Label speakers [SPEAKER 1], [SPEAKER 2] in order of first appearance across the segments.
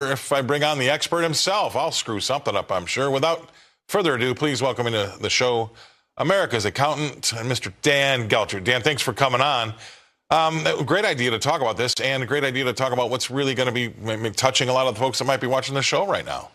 [SPEAKER 1] If I bring on the expert himself, I'll screw something up, I'm sure. Without further ado, please welcome into the show America's accountant, Mr. Dan Geltrude. Dan, thanks for coming on. Great idea to talk about this, and a great idea to talk about what's really going to be touching a lot of the folks that might be watching the show right now.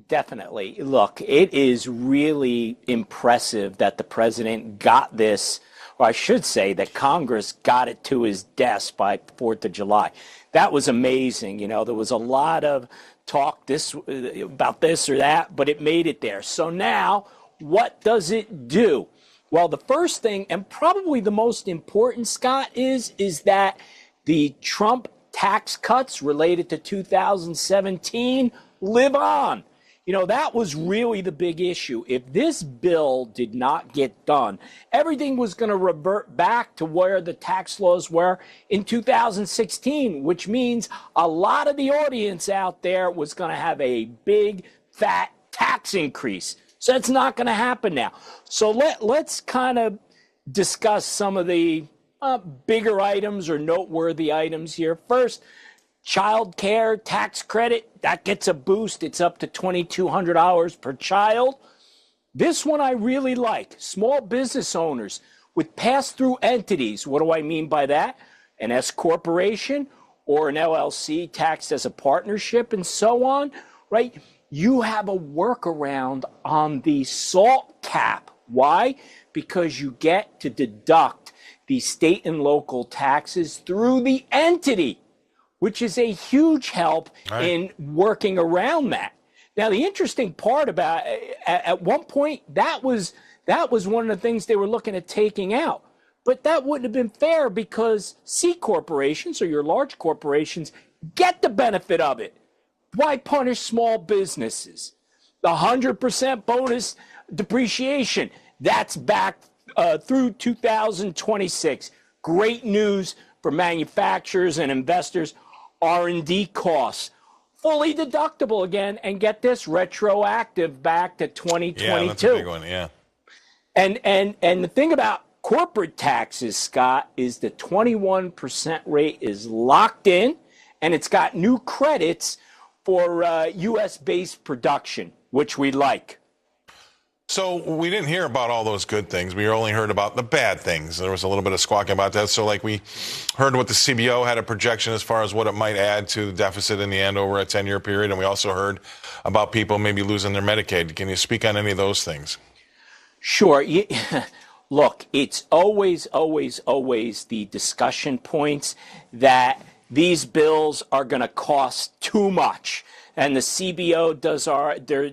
[SPEAKER 2] Definitely. Look, it is really impressive that the president got this, or I should say that Congress got it to his desk by 4th of July. That was amazing. You know, there was a lot of talk about this or that, but it made it there. So now, what does it do? Well, the first thing, and probably the most important, Scott, is that the Trump tax cuts related to 2017 live on. You know, that was really the big issue. If this bill did not get done, everything was going to revert back to where the tax laws were in 2016, which means a lot of the audience out there was going to have a big, fat tax increase. So that's not going to happen now. So let's kind of discuss some of the bigger items or noteworthy items here. First, child care tax credit, that gets a boost. It's up to $2,200 per child. This one I really like. Small business owners with pass-through entities. What do I mean by that? An S corporation or an LLC taxed as a partnership and so on, right? You have a workaround on the SALT cap. Why? Because you get to deduct the state and local taxes through the entity, which is a huge help in working around that. Now, the interesting part about at one point, that was one of the things they were looking at taking out. But that wouldn't have been fair because C corporations or your large corporations get the benefit of it. Why punish small businesses? The 100% bonus depreciation, that's back through 2026. Great news for manufacturers and investors. R&D costs, fully deductible again, and get this, retroactive back to 2022.
[SPEAKER 1] Yeah, that's a big one, yeah.
[SPEAKER 2] And the thing about corporate taxes, Scott, is the 21% rate is locked in, and it's got new credits for U.S.-based production, which we like.
[SPEAKER 1] So we didn't hear about all those good things. We only heard about the bad things. There was a little bit of squawking about that. So like we heard what the CBO had a projection as far as what it might add to the deficit in the end over a 10-year period. And we also heard about people maybe losing their Medicaid. Can you speak on any of those things?
[SPEAKER 2] Sure. Look, it's always the discussion points that these bills are going to cost too much. And the CBO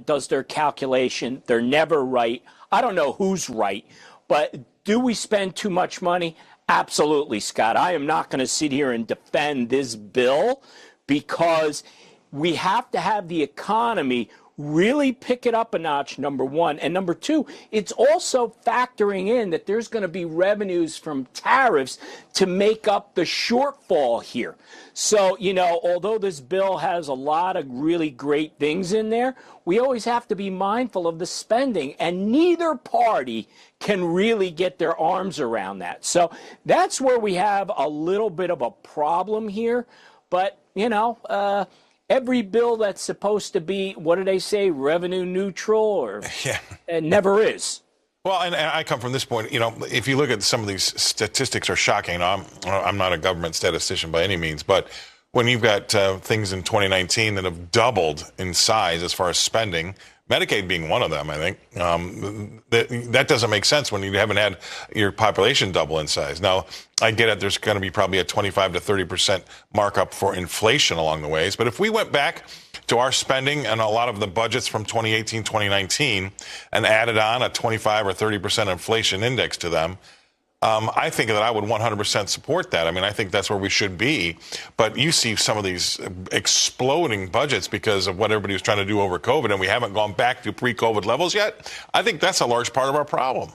[SPEAKER 2] does their calculation. They're never right. I don't know who's right, but do we spend too much money? Absolutely, Scott. I am not going to sit here and defend this bill because we have to have the economy really pick it up a notch, number one. And number two, it's also factoring in that there's going to be revenues from tariffs to make up the shortfall here. So, you know, although this bill has a lot of really great things in there, we always have to be mindful of the spending, and neither party can really get their arms around that. So that's where we have a little bit of a problem here. But, you know, every bill that's supposed to be, what do they say, revenue neutral, or it never is.
[SPEAKER 1] Well, and I come from this point, you know, if you look at some of these statistics are shocking. I'm not a government statistician by any means, but when you've got things in 2019 that have doubled in size as far as spending, Medicaid being one of them, I think, that doesn't make sense when you haven't had your population double in size. Now, I get it. There's going to be probably a 25 to 30% markup for inflation along the ways. But if we went back to our spending and a lot of the budgets from 2018, 2019 and added on a 25 or 30% inflation index to them, I think that I would 100% support that. I mean, I think that's where we should be. But you see some of these exploding budgets because of what everybody was trying to do over COVID, and we haven't gone back to pre-COVID levels yet. I think that's a large part of our problem.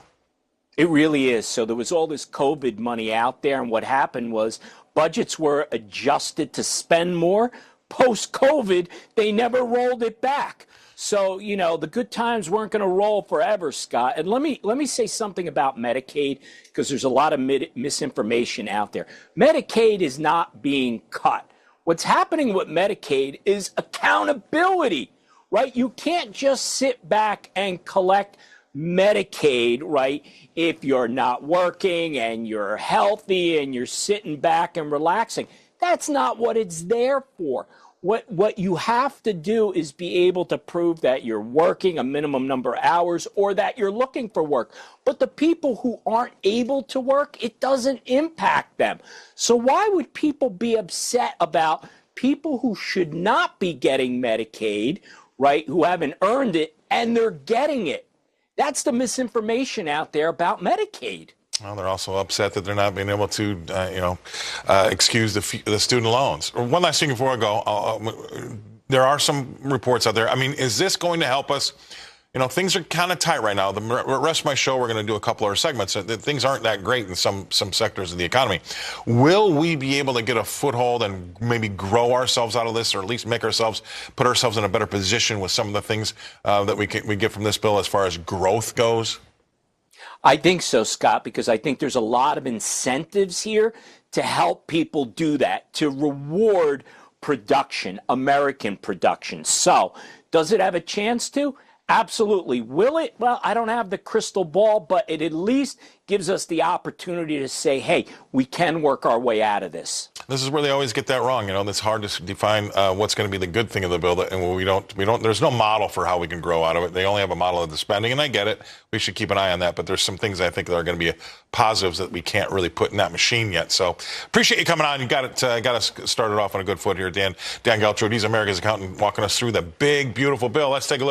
[SPEAKER 2] It really is. So there was all this COVID money out there, and what happened was budgets were adjusted to spend more. Post-COVID, they never rolled it back. So, you know, the good times weren't going to roll forever, Scott. And let me say something about Medicaid, because there's a lot of misinformation out there. Medicaid is not being cut. What's happening with Medicaid is accountability, right? You can't just sit back and collect Medicaid, right, if you're not working and you're healthy and you're sitting back and relaxing. That's not what it's there for. What you have to do is be able to prove that you're working a minimum number of hours or that you're looking for work. But the people who aren't able to work, it doesn't impact them. So why would people be upset about people who should not be getting Medicaid, right, who haven't earned it, and they're getting it? That's the misinformation out there about Medicaid.
[SPEAKER 1] Well, they're also upset that they're not being able to, excuse the student loans. One last thing before I go, there are some reports out there. I mean, is this going to help us? You know, things are kind of tight right now. The rest of my show, we're going to do a couple of segments. Things aren't that great in some sectors of the economy. Will we be able to get a foothold and maybe grow ourselves out of this, or at least put ourselves in a better position with some of the things that we get from this bill as far as growth goes?
[SPEAKER 2] I think so, Scott, because I think there's a lot of incentives here to help people do that, to reward production, American production. So, does it have a chance to? Absolutely. Will it? Well, I don't have the crystal ball, but it at least gives us the opportunity to say, hey, we can work our way out of this.
[SPEAKER 1] This is where they always get that wrong. You know, it's hard to define what's going to be the good thing of the bill, and we don't. There's no model for how we can grow out of it. They only have a model of the spending, and I get it. We should keep an eye on that. But there's some things I think that are going to be positives that we can't really put in that machine yet. So appreciate you coming on. You got us started off on a good foot here, Dan Geltrude. He's America's accountant, walking us through the big, beautiful bill. Let's take a look.